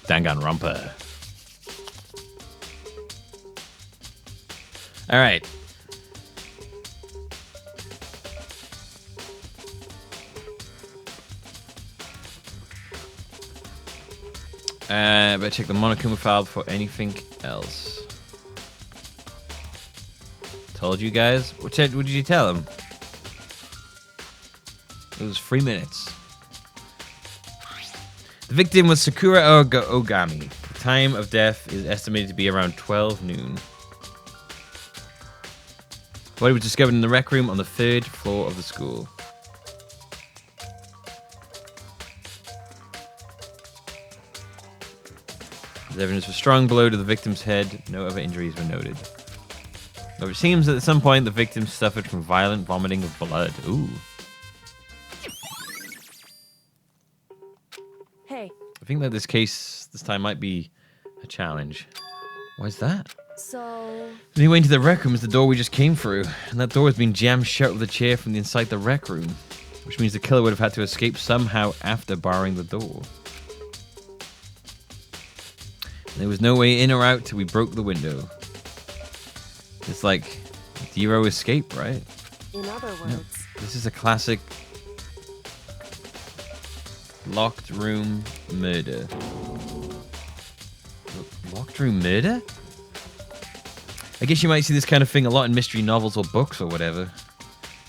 Danganronpa. All right. Better check the Monokuma file before anything else. Told you guys. What did you tell him? It was 3 minutes. The victim was Sakura Ogami. The time of death is estimated to be around 12 noon. The body was discovered in the rec room on the 3rd floor of the school. There's evidence of a strong blow to the victim's head. No other injuries were noted. Though it seems that at some point the victim suffered from violent vomiting of blood. Ooh. Hey. I think that this case this time might be a challenge. Why is that? So... The only way into the rec room is the door we just came through, and that door has been jammed shut with a chair from inside the rec room, which means the killer would have had to escape somehow after barring the door. And there was no way in or out till we broke the window. It's like zero escape, right? In other words... No, this is a classic locked room murder. Locked room murder? I guess you might see this kind of thing a lot in mystery novels or books or whatever.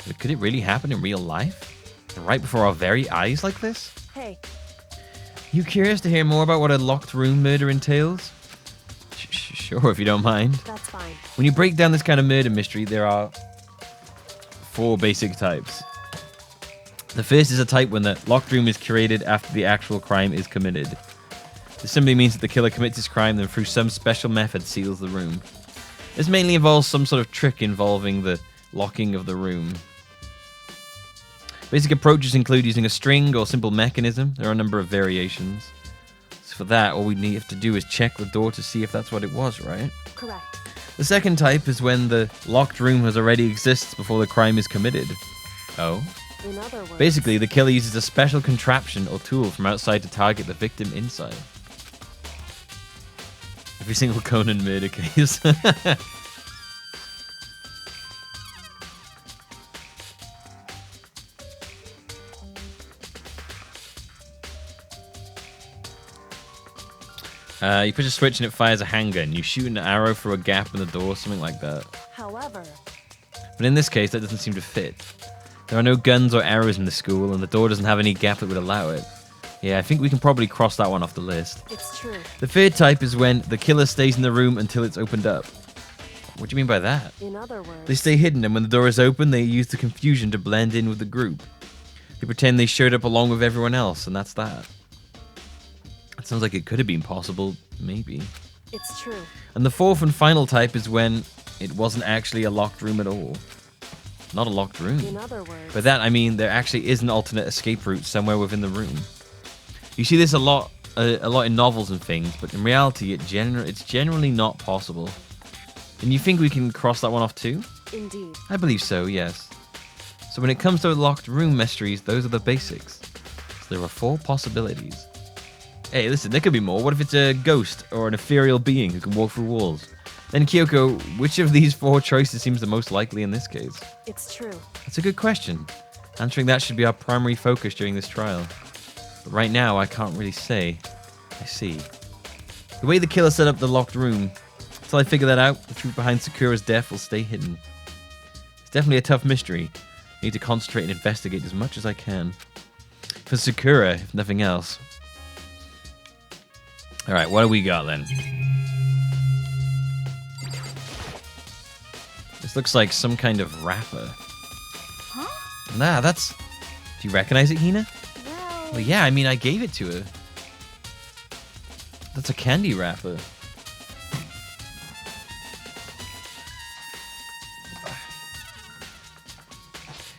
But could it really happen in real life? Right before our very eyes like this? Hey. You curious to hear more about what a locked room murder entails? Sure, if you don't mind. That's fine. When you break down this kind of murder mystery, there are 4 basic types. The first is a type when the locked room is created after the actual crime is committed. This simply means that the killer commits his crime, then through some special method seals the room. This mainly involves some sort of trick involving the locking of the room. Basic approaches include using a string or simple mechanism. There are a number of variations. So for that, all we have to do is check the door to see if that's what it was, right? Correct. The second type is when the locked room has already exists before the crime is committed. Oh? In other words... Basically, the killer uses a special contraption or tool from outside to target the victim inside. Every single Conan murder case. You push a switch and it fires a handgun. You shoot an arrow through a gap in the door, something like that. However... But in this case, that doesn't seem to fit. There are no guns or arrows in the school, and the door doesn't have any gap that would allow it. Yeah, I think we can probably cross that one off the list. It's true. The third type is when the killer stays in the room until it's opened up. What do you mean by that? In other words... They stay hidden, and when the door is open, they use the confusion to blend in with the group. They pretend they showed up along with everyone else, and that's that. It sounds like it could have been possible, maybe. It's true. And the fourth and final type is when it wasn't actually a locked room at all. Not a locked room. In other words... By that, I mean there actually is an alternate escape route somewhere within the room. You see this a lot in novels and things, but in reality, it's generally not possible. And you think we can cross that one off too? Indeed. I believe so, yes. So when it comes to locked room mysteries, those are the basics. So there are 4 possibilities. Hey, listen, there could be more. What if it's a ghost or an ethereal being who can walk through walls? Then Kyoko, which of these 4 choices seems the most likely in this case? It's true. That's a good question. Answering that should be our primary focus during this trial. But right now, I can't really say. I see. The way the killer set up the locked room, until I figure that out, the truth behind Sakura's death will stay hidden. It's definitely a tough mystery. I need to concentrate and investigate as much as I can. For Sakura, if nothing else. Alright, what do we got then? This looks like some kind of wrapper. Huh? Nah, that's... Do you recognize it, Hina? Well, yeah, I mean, I gave it to her. That's a candy wrapper.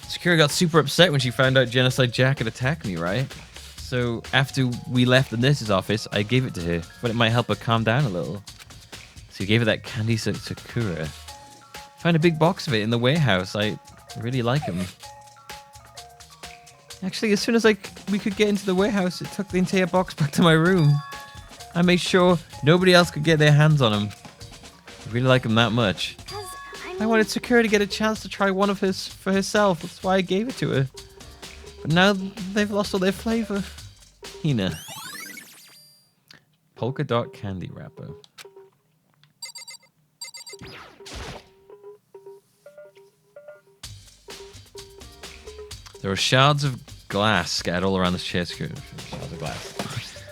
Sakura got super upset when she found out Genocide Jack had attacked me, right? So after we left the nurse's office, I gave it to her, but it might help her calm down a little. So you gave her that candy Sakura. Found a big box of it in the warehouse. I really like them. Actually, as soon as we could get into the warehouse, it took the entire box back to my room. I made sure nobody else could get their hands on them. I really like them that much. I wanted Sakura to get a chance to try one of his for herself. That's why I gave it to her. But now they've lost all their flavor. Hina. Polka dot candy wrapper. There are shards of glass scattered all around this chair. Shards of glass.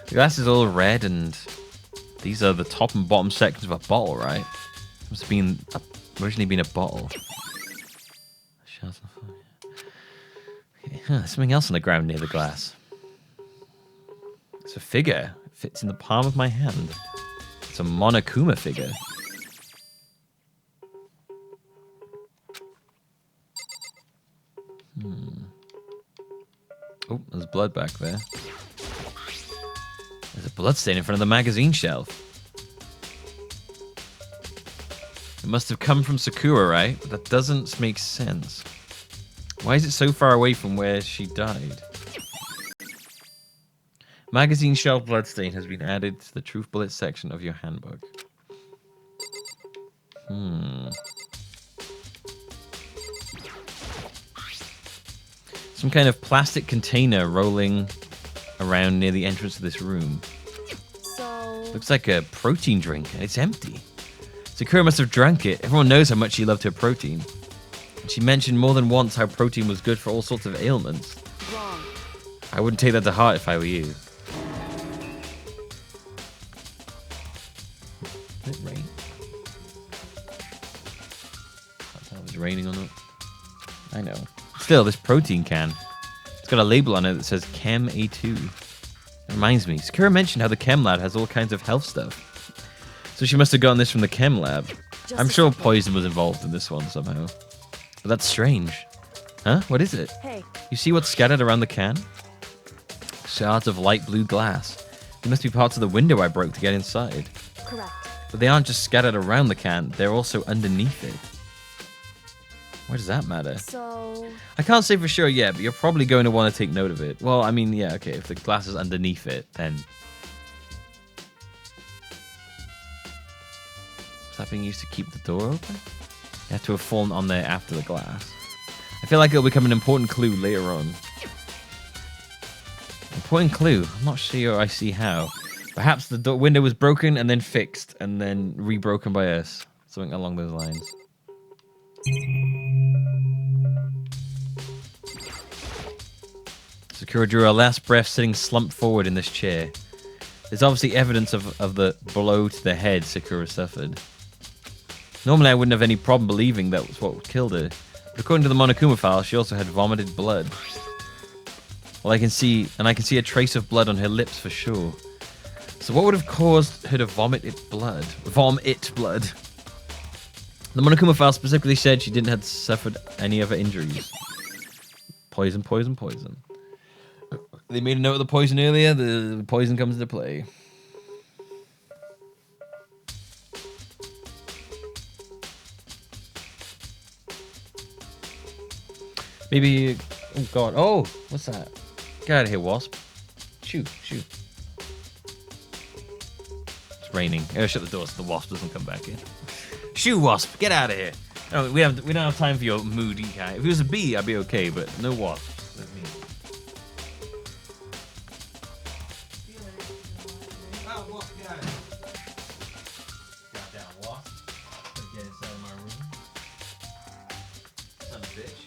The glass is all red, and these are the top and bottom sections of a bottle, right? Must have been originally been a bottle. Shards of okay. There's something else on the ground near the glass. It's a figure. It fits in the palm of my hand. It's a Monokuma figure. Oh, there's blood back there. There's a blood stain in front of the magazine shelf. It must have come from Sakura, right? But that doesn't make sense. Why is it so far away from where she died? Magazine shelf bloodstain has been added to the Truth Bullet section of your handbook. Some kind of plastic container rolling around near the entrance to this room. So... Looks like a protein drink, and it's empty. Sakura must have drank it. Everyone knows how much she loved her protein. And she mentioned more than once how protein was good for all sorts of ailments. Wrong. I wouldn't take that to heart if I were you. Did it rain? Can't tell if it's raining or not. I know. Still, this protein can. It's got a label on it that says Chem A2. It reminds me, Sakura mentioned how the chem lab has all kinds of health stuff. So she must have gotten this from the chem lab. I'm sure poison was involved in this one somehow. But that's strange. Huh? What is it? Hey. You see what's scattered around the can? Shards of light blue glass. They must be parts of the window I broke to get inside. Correct. But they aren't just scattered around the can, they're also underneath it. Why does that matter? So... I can't say for sure yet, but you're probably going to want to take note of it. Well, I mean, yeah, okay, if the glass is underneath it, then... Was that being used to keep the door open? You have to have fallen on there after the glass. I feel like it'll become an important clue later on. Important clue? I'm not sure I see how. Perhaps the window was broken and then fixed, and then re-broken by us. Something along those lines. Sakura drew her last breath sitting slumped forward in this chair. There's obviously evidence of the blow to the head Sakura suffered. Normally I wouldn't have any problem believing that was what killed her, but according to the Monokuma file, she also had vomited blood. Well, I can see a trace of blood on her lips for sure. So what would have caused her to vomit blood? Vomit blood. The Monokuma file specifically said she didn't have suffered any other injuries. Poison, poison, poison. They made a note of the poison earlier. The poison comes into play. Maybe... Oh, God. Oh, what's that? Get out of here, wasp. Shoot, shoot. It's raining. I gotta shut the door so the wasp doesn't come back in. Shoo, wasp, get out of here. No, we don't have time for your moody guy. If it was a bee, I'd be okay, but no wasps. That's me. Oh, wasp, get out of here. Goddamn wasp. Gonna get inside of my room. Son of a bitch.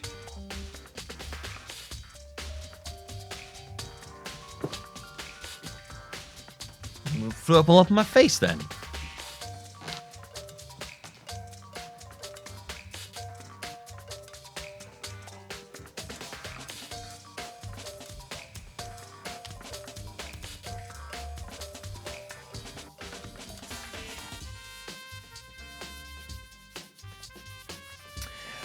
We'll throw up all up in my face then.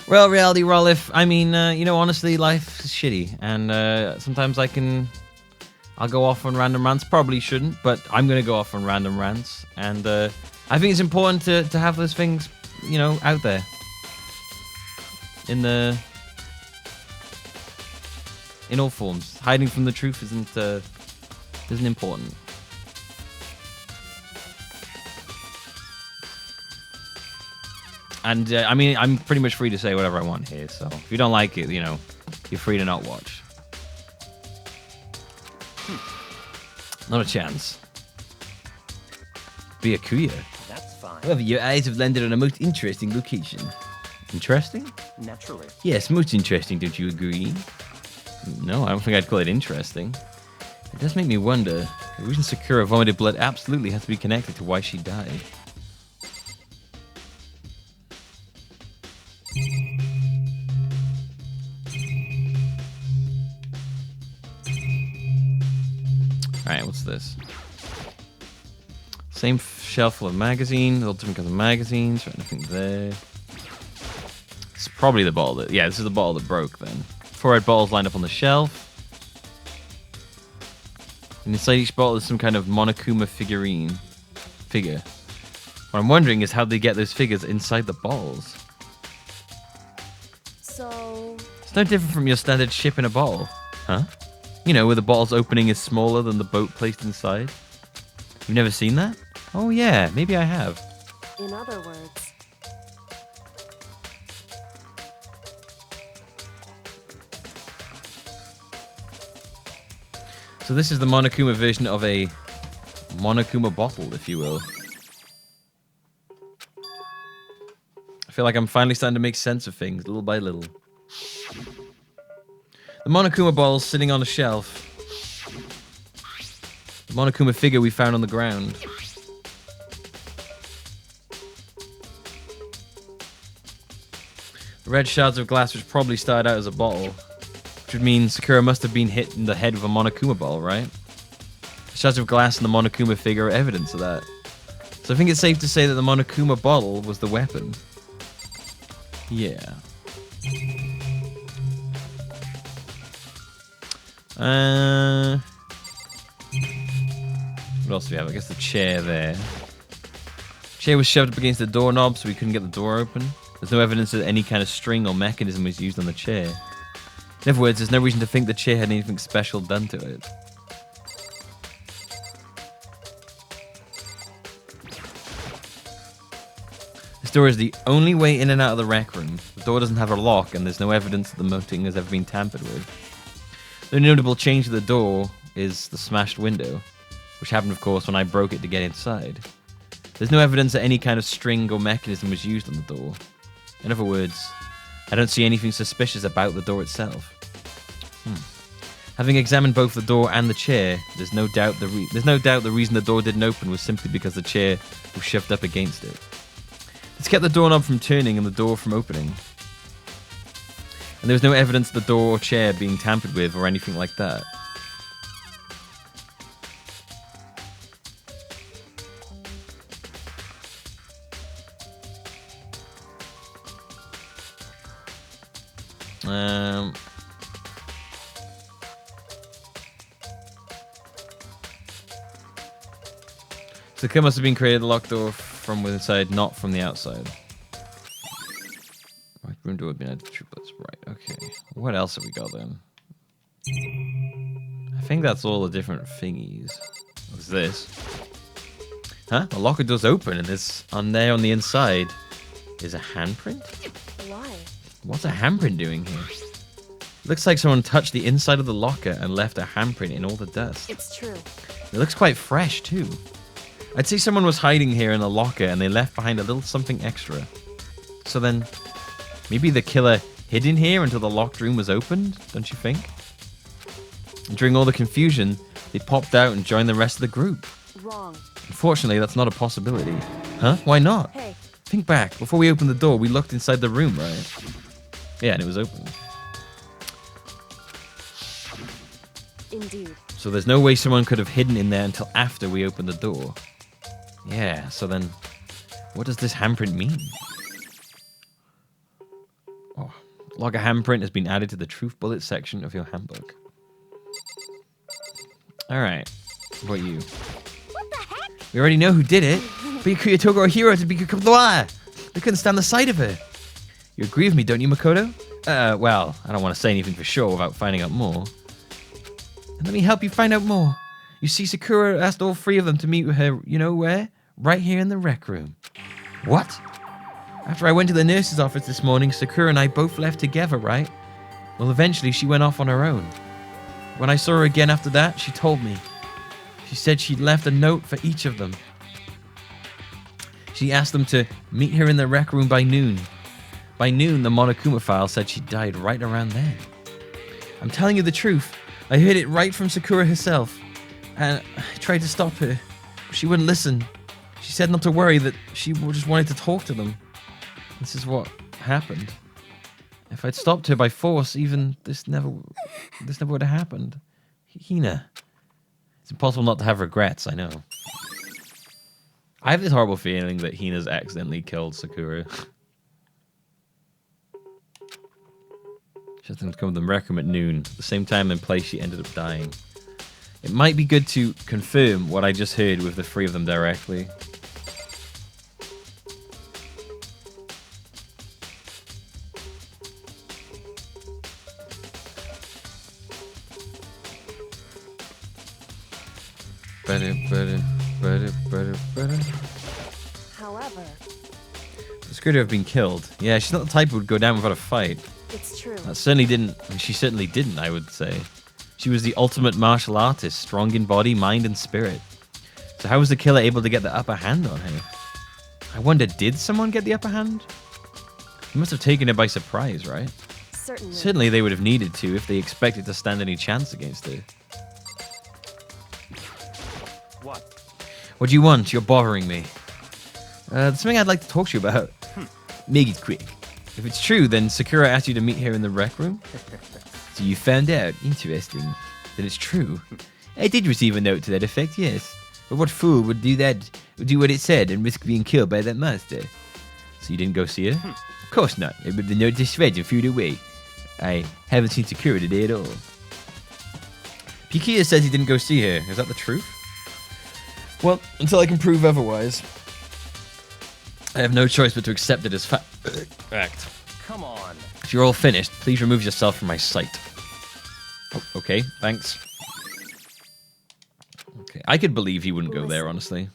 Well, Reality Rolliff, I mean, honestly, life is shitty, and sometimes I'll go off on random rants. Probably shouldn't, but I'm going to go off on random rants, and I think it's important to have those things, out there. In all forms. Hiding from the truth isn't important. And, I mean, I'm pretty much free to say whatever I want here, so if you don't like it, you know, you're free to not watch. Not a chance. Byakuya. That's fine. However, your eyes have landed on a most interesting location. Interesting? Naturally. Yes, most interesting, don't you agree? No, I don't think I'd call it interesting. It does make me wonder. The reason Sakura vomited blood absolutely has to be connected to why she died. Alright, what's this? Same shelf full of magazines, all different kinds of magazines, right, nothing there. It's probably the bottle that, yeah, this is the bottle that broke then. 4 red bottles lined up on the shelf. And inside each bottle is some kind of Monokuma figure. What I'm wondering is how they get those figures inside the bottles. So... It's no different from your standard ship in a bottle. Huh? You know, where the bottle's opening is smaller than the boat placed inside. You've never seen that? Oh yeah, maybe I have. In other words... So this is the Monokuma version of a Monokuma bottle, if you will. I feel like I'm finally starting to make sense of things, little by little. The Monokuma bottle's sitting on a shelf. The Monokuma figure we found on the ground. The red shards of glass which probably started out as a bottle. Which would mean Sakura must have been hit in the head with a Monokuma ball, right? The shards of glass and the Monokuma figure are evidence of that. So I think it's safe to say that the Monokuma bottle was the weapon. Yeah. What else do we have? I guess the chair there. Chair was shoved up against the doorknob so we couldn't get the door open. There's no evidence that any kind of string or mechanism was used on the chair. In other words, there's no reason to think the chair had anything special done to it. This door is the only way in and out of the rec room. The door doesn't have a lock, and there's no evidence that the mounting has ever been tampered with. The only notable change to the door is the smashed window, which happened, of course, when I broke it to get inside. There's no evidence that any kind of string or mechanism was used on the door. In other words, I don't see anything suspicious about the door itself. Having examined both the door and the chair, there's no doubt the reason the door didn't open was simply because the chair was shoved up against it. This kept the doorknob from turning and the door from opening. And there was no evidence of the door or chair being tampered with or anything like that. So the key must have been created a locked door from inside, not from the outside. Right, room door would be added to triplets. Right, okay. What else have we got then? I think that's all the different thingies. What's this? Huh? The locker door's open and there's on the inside is a handprint? Why? What's a handprint doing here? Looks like someone touched the inside of the locker and left a handprint in all the dust. It's true. It looks quite fresh too. I'd say someone was hiding here in a locker and they left behind a little something extra. So then, maybe the killer hid in here until the locked room was opened, don't you think? And during all the confusion, they popped out and joined the rest of the group. Wrong. Unfortunately, that's not a possibility. Huh? Why not? Hey. Think back. Before we opened the door, we looked inside the room, right? Yeah, and it was open. Indeed. So there's no way someone could have hidden in there until after we opened the door. Yeah, so then, what does this handprint mean? Oh, logger handprint has been added to the Truth Bullet section of your handbook. Alright, what about you? What the heck? We already know who did it, but you told our hero to be They couldn't stand the sight of her. You agree with me, don't you, Makoto? Well, I don't want to say anything for sure without finding out more. And let me help you find out more. You see, Sakura asked all 3 of them to meet with her, you know where? Right here in the rec room. What? After I went to the nurse's office this morning, Sakura and I both left together, right? Well, eventually she went off on her own. When I saw her again after that, she told me. She said she'd left a note for each of them. She asked them to meet her in the rec room by noon. By noon, the Monokuma file said she died right around then. I'm telling you the truth. I heard it right from Sakura herself. And I tried to stop her. She wouldn't listen. She said not to worry, that she just wanted to talk to them. This is what happened. If I'd stopped her by force, even this never would have happened. Hina. It's impossible not to have regrets, I know. I have this horrible feeling that Hina's accidentally killed Sakura. She had to come to the rec room at noon, the same time and place she ended up dying. It might be good to confirm what I just heard with the three of them directly. However, It's good to have been killed. Yeah, she's not the type who would go down without a fight. it's true. That certainly didn't. She certainly didn't, I would say. She was the ultimate martial artist, strong in body, mind, and spirit. So how was the killer able to get the upper hand on her? I wonder, did someone get the upper hand? He must have taken her by surprise, right? Certainly. Certainly they would have needed to if they expected to stand any chance against her. What do you want? You're bothering me. There's something I'd like to talk to you about. Make it quick. If it's true, then Sakura asked you to meet her in the rec room? So you found out. Interesting. Then it's true. I did receive a note to that effect, yes. But what fool would do that, would do what it said and risk being killed by that monster? So you didn't go see her? Of course not. I ripped the note to shreds and threw it away. I haven't seen Sakura today at all. Pikia says he didn't go see her. Is that the truth? Well, until I can prove otherwise, I have no choice but to accept it as fact. Come on. If you're all finished, please remove yourself from my sight. Oh, okay, thanks. Okay, I could believe he wouldn't go there, honestly.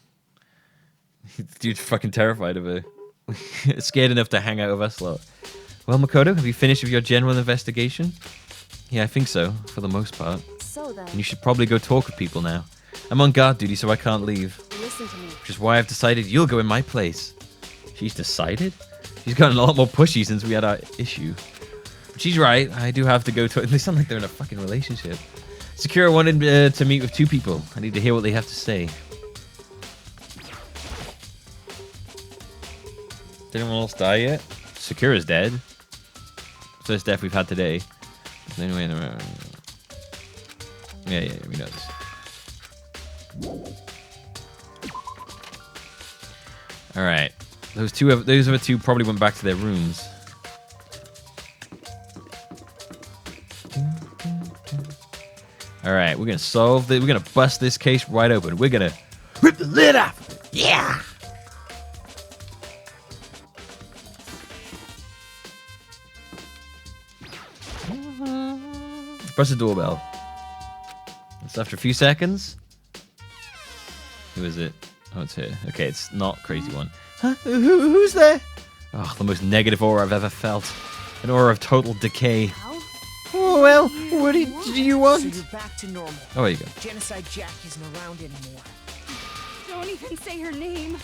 Dude's fucking terrified of her. Scared enough to hang out with us lot. Well, Makoto, have you finished with your general investigation? Yeah, I think so, for the most part. So then, And you should probably go talk with people now. I'm on guard duty, so I can't leave. listen to me. Which is why I've decided you'll go in my place. She's decided? She's gotten a lot more pushy since we had our issue. But she's right, I do have to go to... They sound like they're in a fucking relationship. Sakura wanted to meet with two people. I need to hear what they have to say. Did anyone else die yet? Sakura's dead. First death we've had today. Anyway, yeah, we know this. All right, those other two probably went back to their rooms. All right, we're gonna we're gonna bust this case right open. We're gonna rip the lid off. Yeah. Press the doorbell. It's after a few seconds. Who is it? Oh, it's her. Okay, it's not Crazy One. Huh? Who's there? Oh, the most negative aura I've ever felt. An aura of total decay. How? Oh, well, what do you want? So you're back to normal. Oh, there you go. Genocide Jack isn't around anymore. Don't even say her name.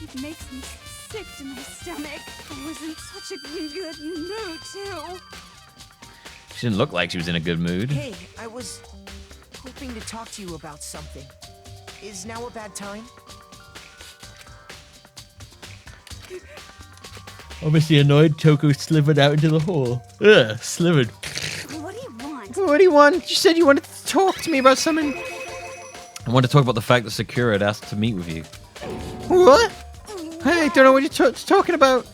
It makes me sick to my stomach. I was in such a good mood, too. She didn't look like she was in a good mood. Hey, I was hoping to talk to you about something. Is now a bad time? Obviously annoyed, Toko slivered out into the hall. Ugh, slivered. What do you want? What do you want? You said you wanted to talk to me about something. I want to talk about the fact that Sakura had asked to meet with you. What? Hey, I don't know what you're talking about.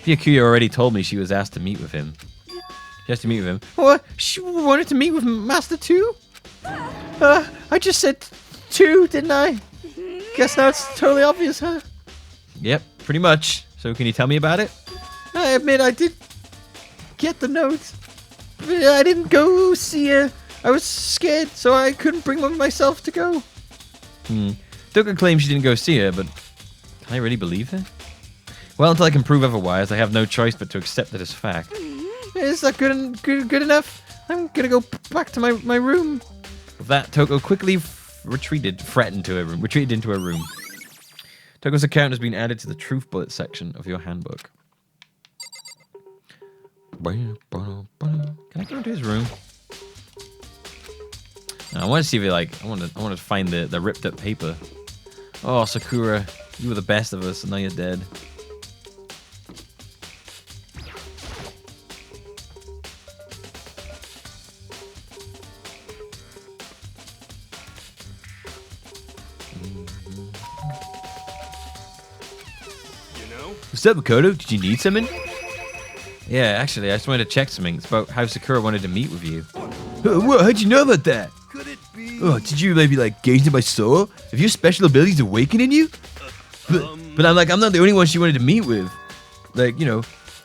Byakuya already told me she was asked to meet with him. She has to meet with him. What? She wanted to meet with Master 2? I just said 2, didn't I? Guess now it's totally obvious, huh? Yep, pretty much. So can you tell me about it? I admit I did get the note. But I didn't go see her. I was scared, so I couldn't bring myself to go. Doka claims she didn't go see her, but can I really believe her? Well, until I can prove otherwise, I have no choice but to accept it as fact. Is that good enough? I'm gonna go back to my room. With that, Toko quickly retreated into her room. Toko's account has been added to the truth bullet section of your handbook. Can I go into his room? No, I want to see if he I want to find the ripped up paper. Oh, Sakura, you were the best of us, and now you're dead. What's up, Makoto? Did you need something? Yeah, actually, I just wanted to check something. It's about how Sakura wanted to meet with you. What? How'd you know about that? Could it be? Oh, did you maybe gaze into my soul? Have your special abilities awakened in you? But I'm not the only one she wanted to meet with.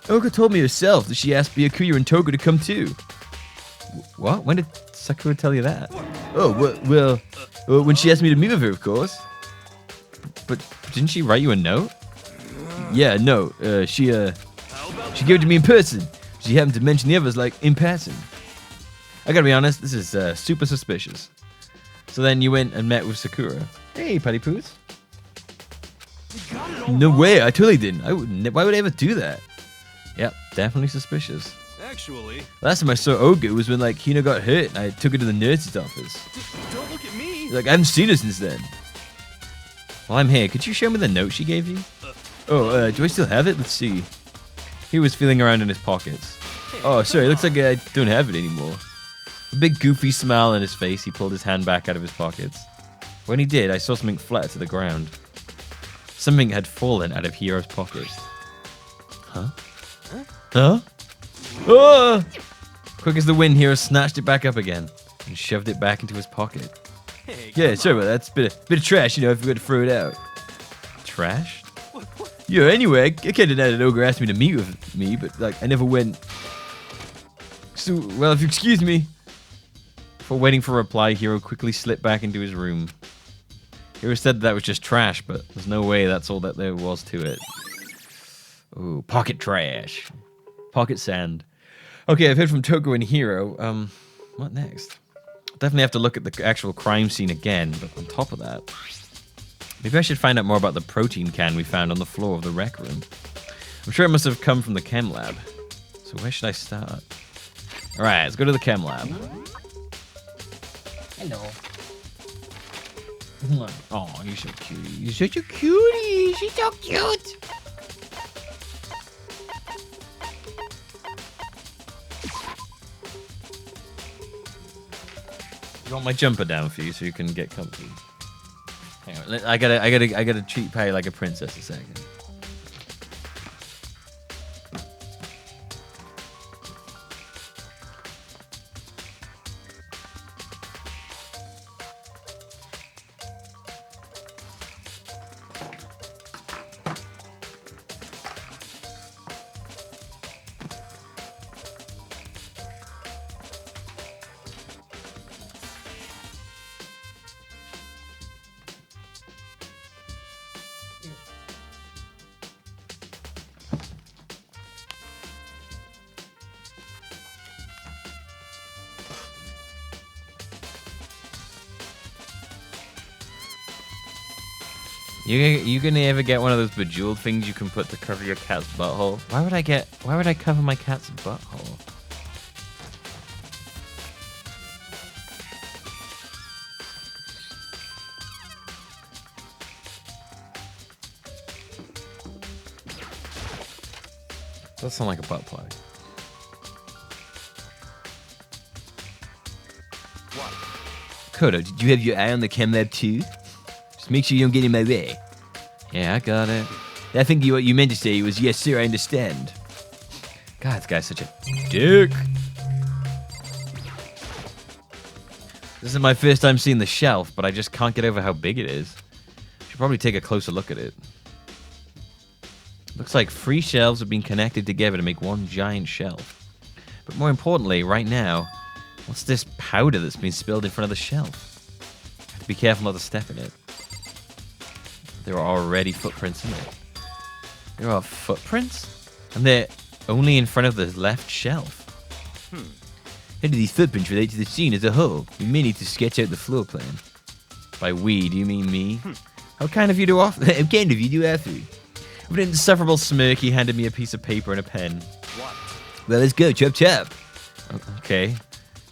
Oka told me herself that she asked Byakuya and Toga to come too. What? When did Sakura tell you that? Oh, well, when she asked me to meet with her, of course. But didn't she write you a note? Yeah, no. She gave it to me in person. She happened to mention the others in passing. I gotta be honest, this is super suspicious. So then you went and met with Sakura. Hey, Putty Poos. No way, I totally didn't. Why would I ever do that? Yep, definitely suspicious. Actually, Last time I saw Oga was when Hino got hurt and I took her to the nurse's office. don't look at me. I haven't seen her since then. While I'm here, could you show me the note she gave you? Do I still have it? Let's see. He was feeling around in his pockets. Oh, sorry, it looks like I don't have it anymore. A big goofy smile on his face, he pulled his hand back out of his pockets. When he did, I saw something flat to the ground. Something had fallen out of Hiro's pocket. Huh? Oh! Quick as the wind, Hiro snatched it back up again and shoved it back into his pocket. Hey, Yeah, sorry about that. It's a bit of trash, if we got to throw it out. Trash? Yeah, anyway, I can't deny that Ogre asked me to meet with me, but I never went. So, well, if you excuse me. Before waiting for a reply, Hiro quickly slipped back into his room. Hiro said that was just trash, but there's no way that's all that there was to it. Ooh, pocket trash. Pocket sand. Okay, I've heard from Toko and Hiro. What next? Definitely have to look at the actual crime scene again, but on top of that, maybe I should find out more about the protein can we found on the floor of the rec room. I'm sure it must have come from the chem lab. So where should I start? Alright, let's go to the chem lab. Hello. Oh, you're so cute. You're such a cutie. She's so cute. You want my jumper down for you so you can get comfy? Hang on, I gotta treat Patty like a princess a second. You gonna ever get one of those bejeweled things you can put to cover your cat's butthole? Why would I cover my cat's butthole? Does sound like a butt plug. What? Kodo, did you have your eye on the chem lab too? Just make sure you don't get in my way. Yeah, I got it. I think what you meant to say was, yes, sir, I understand. God, this guy's such a dick. This is my first time seeing the shelf, but I just can't get over how big it is. Should probably take a closer look at it. Looks like 3 shelves have been connected together to make one giant shelf. But more importantly, right now, what's this powder that's been spilled in front of the shelf? Have to be careful not to step in it. There are already footprints in it. There are footprints? And they're only in front of the left shelf. How do these footprints relate to the scene as a whole? We may need to sketch out the floor plan. By we, do you mean me? How kind of you to offer? How kind of you to offer? With an insufferable smirk, he handed me a piece of paper and a pen. What? Well, let's go, chop chop. Okay.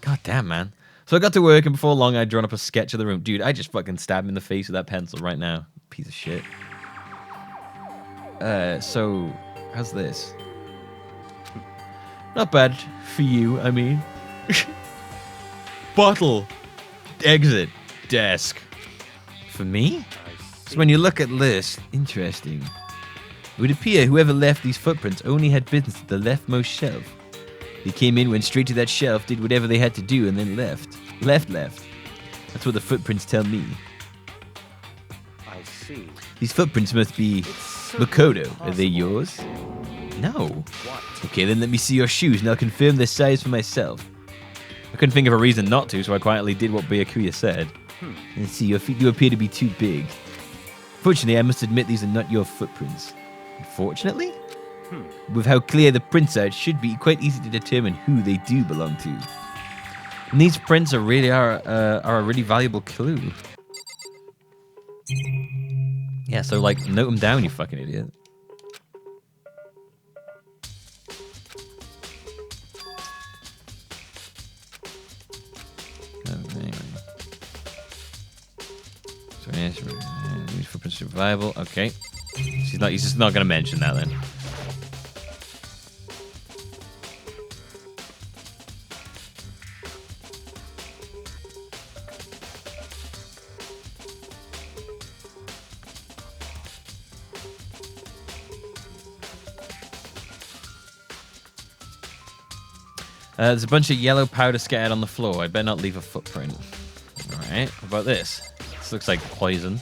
God damn, man. So I got to work, and before long, I'd drawn up a sketch of the room. Dude, I just fucking stabbed him in the face with that pencil right now. Piece of shit. So, how's this? Not bad for you, I mean. Bottle. Exit. Desk. For me? So when you look at this, interesting. It would appear whoever left these footprints only had business at the leftmost shelf. They came in, went straight to that shelf, did whatever they had to do, and then left. Left. That's what the footprints tell me. I see. These footprints must be Makoto. Are they yours? No. What? Okay, then let me see your shoes, and I'll confirm their size for myself. I couldn't think of a reason not to, so I quietly did what Byakuya said. Let's see, your feet do appear to be too big. Fortunately, I must admit these are not your footprints. Unfortunately? With how clear the prints are, it should be quite easy to determine who they do belong to. And these prints are a really valuable clue. Yeah, so like, note them down, you fucking idiot. Anyway. So these footprints survival. Okay. He's just not gonna mention that then. There's a bunch of yellow powder scattered on the floor. I'd better not leave a footprint. Alright, what about this? This looks like poison.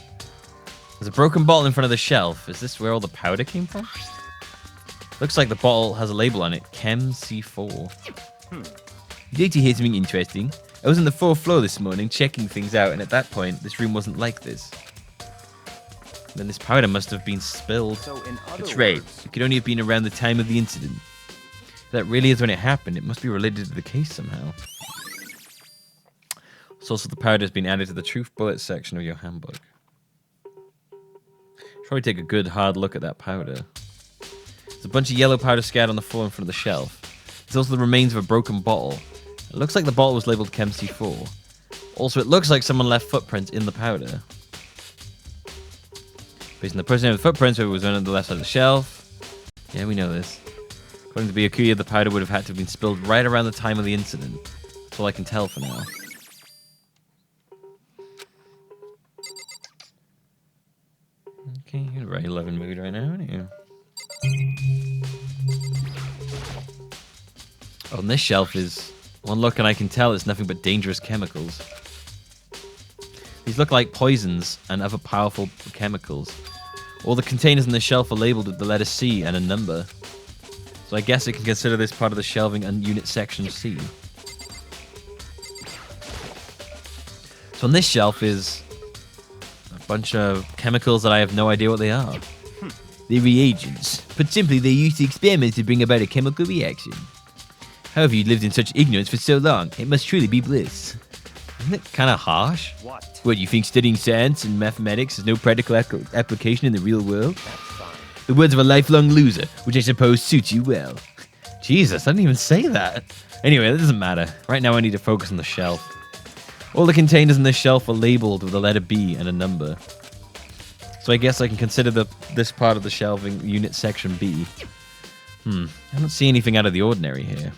There's a broken bottle in front of the shelf. Is this where all the powder came from? Looks like the bottle has a label on it. Chem C4. You'd like to hear something interesting? I was on the 4th floor this morning checking things out, and at that point, this room wasn't like this. Then this powder must have been spilled. So in other That's right. words, It could only have been around the time of the incident. If that really is when it happened, it must be related to the case somehow. So also the powder has been added to the truth bullet section of your handbook. Probably take a good hard look at that powder. There's a bunch of yellow powder scattered on the floor in front of the shelf. There's also the remains of a broken bottle. It looks like the bottle was labeled Chem C4. Also, it looks like someone left footprints in the powder. Based on the person of the footprints, it was on the left side of the shelf. Yeah, we know this. According to Byakuya, the powder would have had to have been spilled right around the time of the incident. That's all I can tell for now. Okay, you're in a very loving mood right now, aren't you? On this shelf is one look, and I can tell it's nothing but dangerous chemicals. These look like poisons and other powerful chemicals. All the containers on the shelf are labeled with the letter C and a number. So I guess I can consider this part of the shelving and unit section C. So on this shelf is a bunch of chemicals that I have no idea what they are. They're reagents. Put simply, they're used to experiment to bring about a chemical reaction. However, you lived in such ignorance for so long, it must truly be bliss. Isn't it kind of harsh? what? What, you think studying science and mathematics has no practical application in the real world? That's fine. The words of a lifelong loser, which I suppose suits you well. Jesus, I didn't even say that. Anyway, that doesn't matter. Right now I need to focus on the shelf. All the containers on this shelf are labeled with the letter B and a number. So I guess I can consider this part of the shelving unit section B. I don't see anything out of the ordinary here.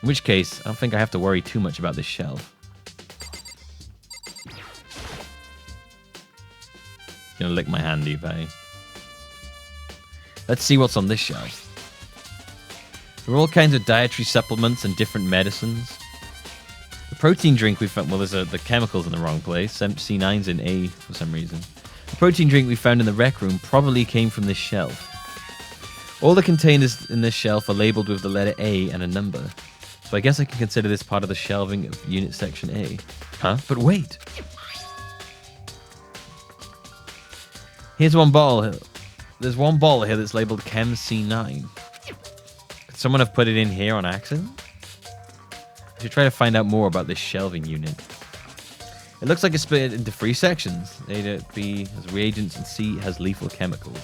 In which case, I don't think I have to worry too much about this shelf. Gonna lick my hand, Eve. Let's see what's on this shelf. There are all kinds of dietary supplements and different medicines. The protein drink we found, well, there's the chemicals in the wrong place. C9's in A for some reason. The protein drink we found in the rec room probably came from this shelf. All the containers in this shelf are labeled with the letter A and a number. So I guess I can consider this part of the shelving of unit section A. Huh? But wait! Here's one bottle there's one bottle here that's labeled Chem C9. Could someone have put it in here on accident? I should try to find out more about this shelving unit. It looks like it's split into 3 sections. A, B has reagents and C has lethal chemicals.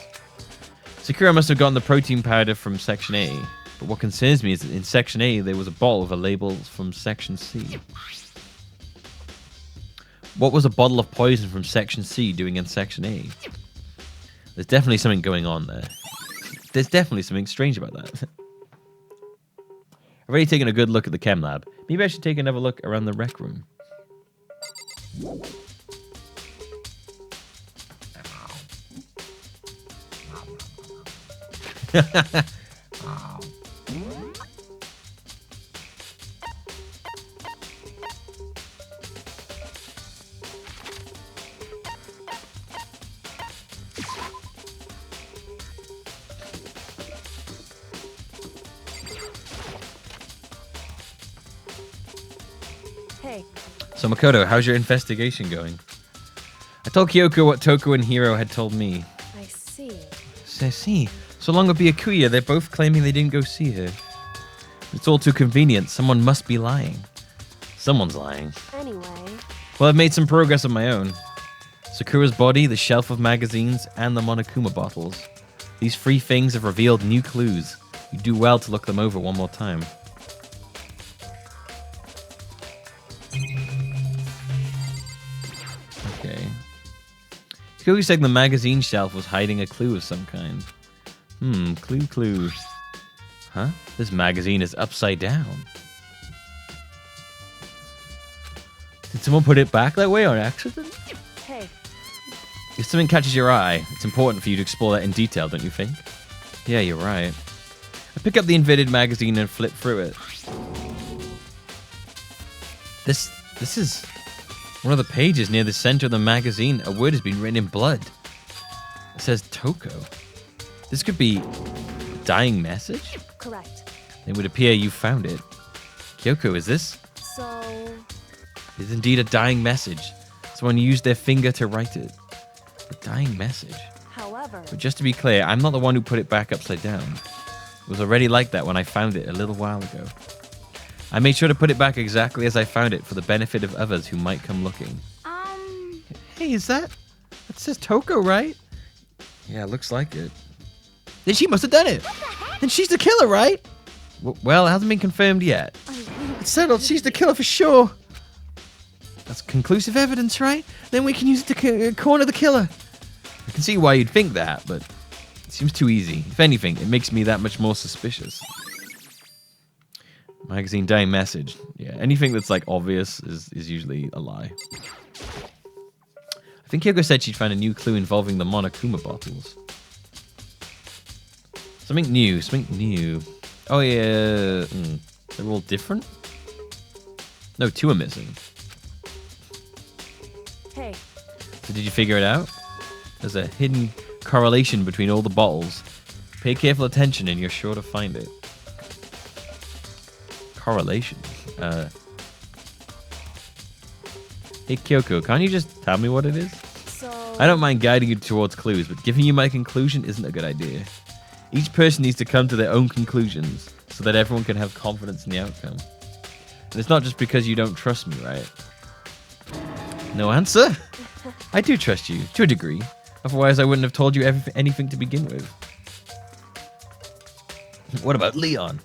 Sakura must have gotten the protein powder from Section A. But what concerns me is that in Section A, there was a bottle with a label from Section C. What was a bottle of poison from Section C doing in Section A? There's definitely something going on there. There's definitely something strange about that. I've already taken a good look at the chem lab. Maybe I should take another look around the rec room. Hey, So Makoto, how's your investigation going? I told Kyoko what Toko and Hiro had told me. I see. See, so long with Byakuya, they're both claiming they didn't go see her. It's all too convenient. Someone must be lying. Someone's lying. Anyway, Well, I've made some progress of my own. Sakura's body, the shelf of magazines, and the Monokuma bottles. These 3 things have revealed new clues. You do well to look them over one more time. Okay. Kyoko said the magazine shelf was hiding a clue of some kind. Clue. Huh? This magazine is upside down. Did someone put it back that way on accident? hey, If something catches your eye, it's important for you to explore that in detail, don't you think? Yeah, you're right. I pick up the inverted magazine and flip through it. This is one of the pages near the center of the magazine. A word has been written in blood. It says Toko. This could be a dying message? correct. It would appear you found it. Kyoko, is this? So, It is indeed a dying message. Someone used their finger to write it. A dying message. however, But just to be clear, I'm not the one who put it back upside down. It was already like that when I found it a little while ago. I made sure to put it back exactly as I found it for the benefit of others who might come looking. Hey, is that? That says Toko, right? Yeah, looks like it. Then she must have done it. Then she's the killer, right? Well, it hasn't been confirmed yet. It's settled. She's the killer for sure. That's conclusive evidence, right? Then we can use it to corner the killer. I can see why you'd think that, but it seems too easy. If anything, it makes me that much more suspicious. Magazine dying message. Yeah, anything that's like obvious is usually a lie. I think Kyoko said she'd found a new clue involving the Monokuma bottles. Something new. Oh yeah, they're all different? No, 2 are missing. hey, So did you figure it out? There's a hidden correlation between all the bottles. Pay careful attention and you're sure to find it. Correlation. Hey Kyoko, can't you just tell me what it is? so, I don't mind guiding you towards clues, but giving you my conclusion isn't a good idea. Each person needs to come to their own conclusions so that everyone can have confidence in the outcome. And it's not just because you don't trust me, right? No answer? I do trust you, to a degree. Otherwise, I wouldn't have told you anything to begin with. What about Leon?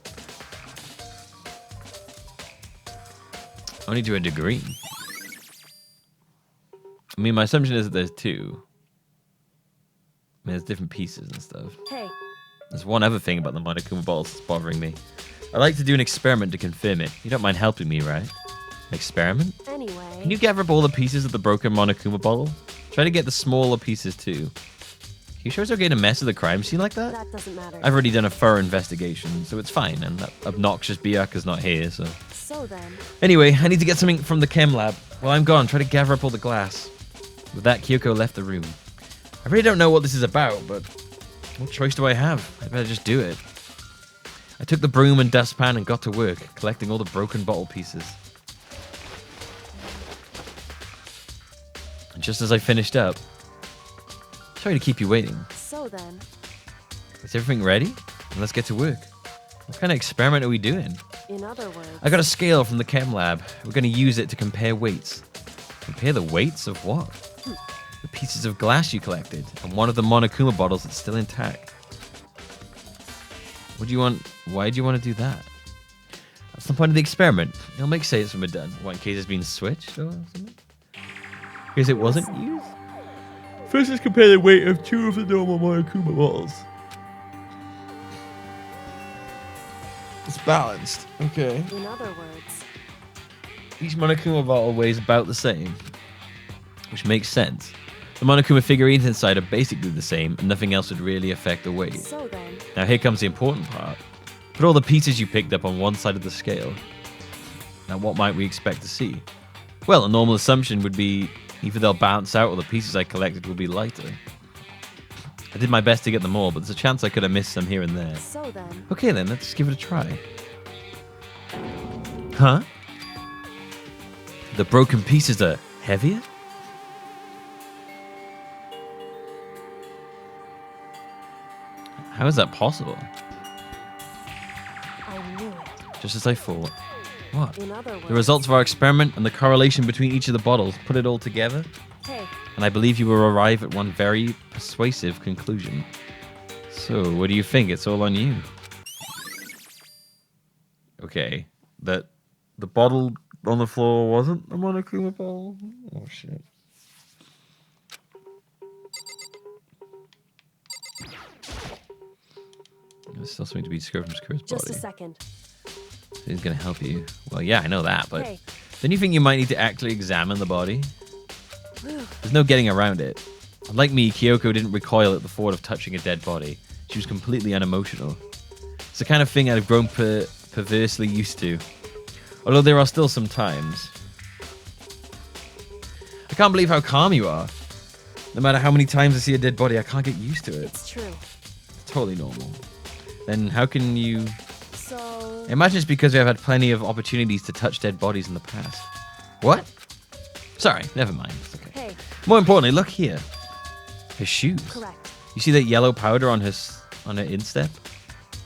Only to a degree. I mean, my assumption is that there's 2. I mean, there's different pieces and stuff. hey, There's one other thing about the Monokuma bottles that's bothering me. I'd like to do an experiment to confirm it. You don't mind helping me, right? An experiment? anyway, Can you gather up all the pieces of the broken Monokuma bottle? Try to get the smaller pieces too. You sure it's okay to mess with a crime scene like that? that doesn't matter. I've already done a thorough investigation, so it's fine, and that obnoxious Byaku's not here, so... So then, Anyway, I need to get something from the chem lab. While I'm gone, try to gather up all the glass. With that, Kyoko left the room. I really don't know what this is about, but what choice do I have? I better just do it. I took the broom and dustpan and got to work, collecting all the broken bottle pieces. And just as I finished up... Sorry to keep you waiting. so then, Is everything ready? Let's get to work. What kind of experiment are we doing? In other words, I got a scale from the chem lab. We're going to use it to compare weights. Compare the weights of what? The pieces of glass you collected and one of the Monokuma bottles that's still intact. What do you want? Why do you want to do that? That's the point of the experiment. It'll make sense when we're done. What, in case it's been switched or something? In case it wasn't used? First, let's compare the weight of 2 of the normal Monokuma bottles. It's balanced. Okay. in other words, Each Monokuma bottle weighs about the same, which makes sense. The Monokuma figurines inside are basically the same, and nothing else would really affect the weight. so then, Now here comes the important part. Put all the pieces you picked up on one side of the scale. Now what might we expect to see? Well, a normal assumption would be either they'll bounce out or the pieces I collected will be lighter. I did my best to get them all, but there's a chance I could have missed some here and there. so then, Okay then, let's give it a try. Huh? The broken pieces are heavier? How is that possible? I knew it. Just as I thought. What? In other words, The results of our experiment and the correlation between each of the bottles, put it all together, hey, and I believe you will arrive at one very persuasive conclusion. So, what do you think? It's all on you. Okay, that the bottle on the floor wasn't a Monokuma bottle? Oh, shit. There's still something to be discovered from Sakura's just body. a second. He's going to help you. Well, yeah, I know that, but Hey. don't you think you might need to actually examine the body? There's no getting around it. Like me, Kyoko didn't recoil at the thought of touching a dead body. She was completely unemotional. It's the kind of thing I've grown perversely used to. Although there are still some times. I can't believe how calm you are. No matter how many times I see a dead body, I can't get used to it. It's true. It's totally normal. Then how can you... So, Imagine it's because we have had plenty of opportunities to touch dead bodies in the past. What? Sorry, never mind. It's okay. hey, More importantly, look here. Her shoes. correct. You see that yellow powder on her instep?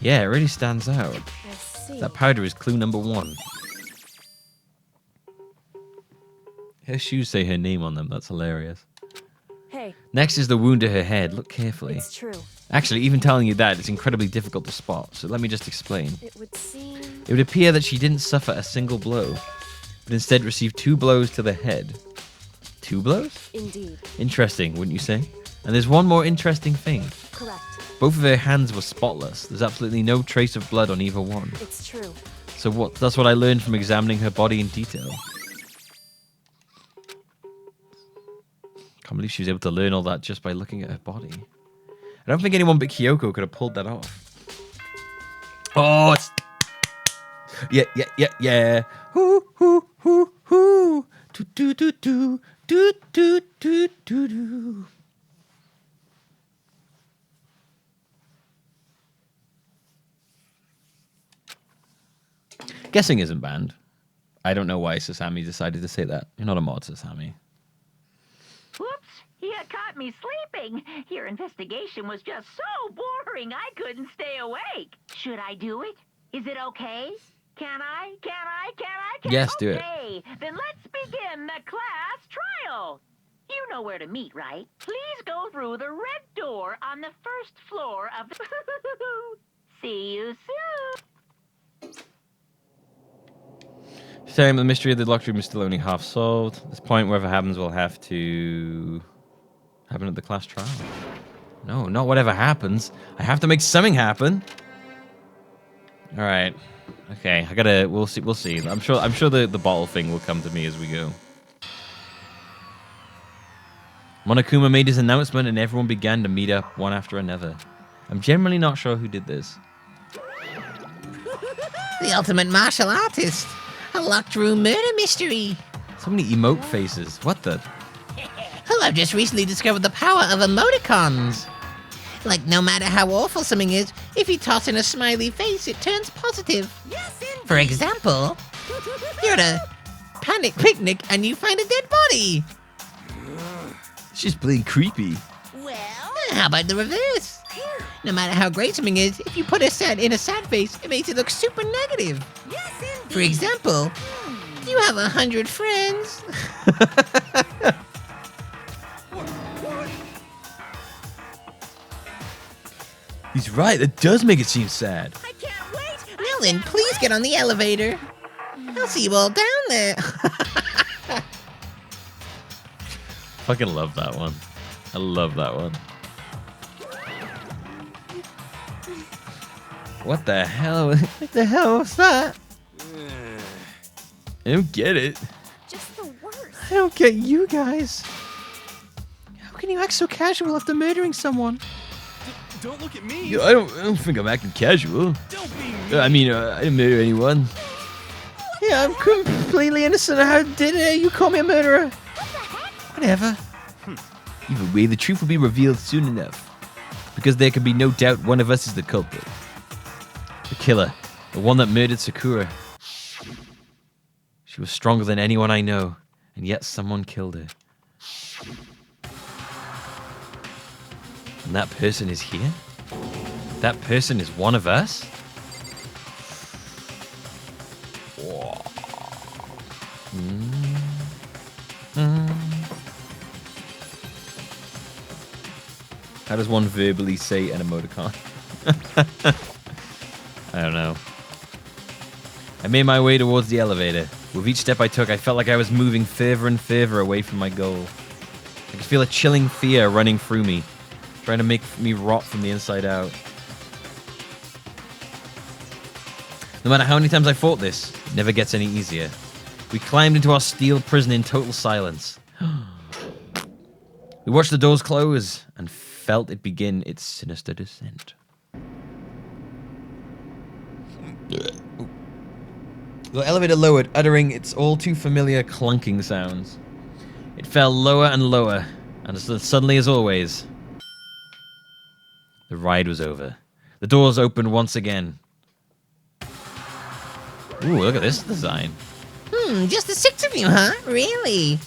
Yeah, it really stands out. I see. That powder is clue number 1. Her shoes say her name on them. That's hilarious. Hey, Next is the wound to her head. Look carefully. it's true. Actually, even telling you that, it's incredibly difficult to spot. So let me just explain. It would seem. It would appear that she didn't suffer a single blow, but instead received 2 blows to the head. 2 blows? Indeed. Interesting, wouldn't you say? And there's one more interesting thing. Correct. Both of her hands were spotless. There's absolutely no trace of blood on either one. It's true. So that's what I learned from examining her body in detail. Can't believe she was able to learn all that just by looking at her body. I don't think anyone but Kyoko could have pulled that off. Oh, it's... Yeah. Hoo, hoo, hoo, hoo. Do, do, do, do. Do, do, do, do, do. Guessing isn't banned. I don't know why Sasami decided to say that. You're not a mod, Sasami. Whoops! You caught me sleeping. Your investigation was just so boring, I couldn't stay awake. Should I do it? Is it okay? Can I? Yes, do it. Okay, then let's begin the class trial. You know where to meet, right? Please go through the red door on the first floor of the... See you soon. Saying the mystery of the locked room is still only half solved. At this point, whatever happens will have to happen at the class trial. No, not whatever happens. I have to make something happen. All right. Okay, we'll see. I'm sure the bottle thing will come to me as we go. Monokuma made his announcement and everyone began to meet up one after another. I'm generally not sure who did this. The ultimate martial artist. A locked room murder mystery. So many emote faces. What the? Oh, I've just recently discovered the power of emoticons. Like, no matter how awful something is, if you toss in a smiley face, it turns positive. Yes, indeed. For example, you're at a panic picnic and you find a dead body. She's playing creepy. Well, How about the reverse? No matter how great something is, if you put a sad face, it makes it look super negative. Yes, indeed. For example, you have 100 friends. He's right. That does make it seem sad. I can't wait. Well then, please get on the elevator. I'll see you all down there. Fucking love that one. I love that one. What the hell? What the hell was that? I don't get it. Just the worst. I don't get you guys. How can you act so casual after murdering someone? Don't look at me. I don't think I'm acting casual. Don't be mean. I mean, I didn't murder anyone. Yeah, I'm completely innocent. How did you call me a murderer? Whatever. Either way, the truth will be revealed soon enough. Because there can be no doubt one of us is the culprit. The killer. The one that murdered Sakura. She was stronger than anyone I know. And yet someone killed her. And that person is here? That person is one of us? Whoa. How does one verbally say an emoticon? I don't know. I made my way towards the elevator. With each step I took, I felt like I was moving further and further away from my goal. I could feel a chilling fear running through me, trying to make me rot from the inside out. No matter how many times I fought this, it never gets any easier. We climbed into our steel prison in total silence. We watched the doors close and felt it begin its sinister descent. The elevator lowered, uttering its all too familiar clunking sounds. It fell lower and lower, and as suddenly as always, the ride was over. The doors opened once again. Ooh, look at this design. Just the 6 of you, huh? Really?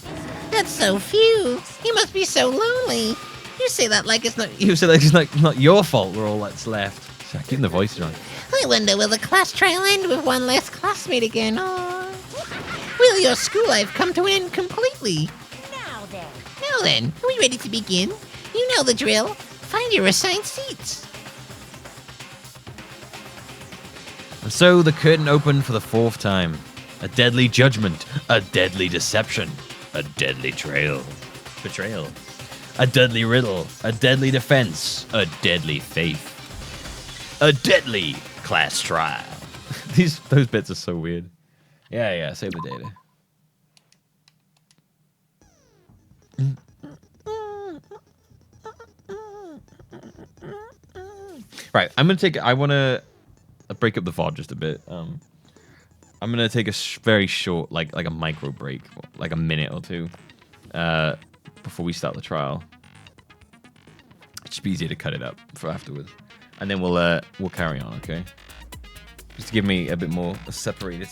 That's so few. You must be so lonely. You say that like it's not... You said it's not your fault we're all that's left. Sorry, keeping the voice on. I wonder, will the class trial end with one less classmate again, or will your school life come to an end completely? Now then, are we ready to begin? You know the drill. Find your assigned seats. And so the curtain opened for the 4th time. A deadly judgment, a deadly deception, a deadly betrayal, a deadly riddle, a deadly defense, a deadly faith, a deadly class trial. Those bits are so weird. Yeah, save the data. Right, I want to break up the VOD just a bit. I'm gonna take a very short, like a micro break, like a minute or two, before we start the trial. It should be easier to cut it up for afterwards, and then we'll carry on, okay? Just to give me a bit more separated.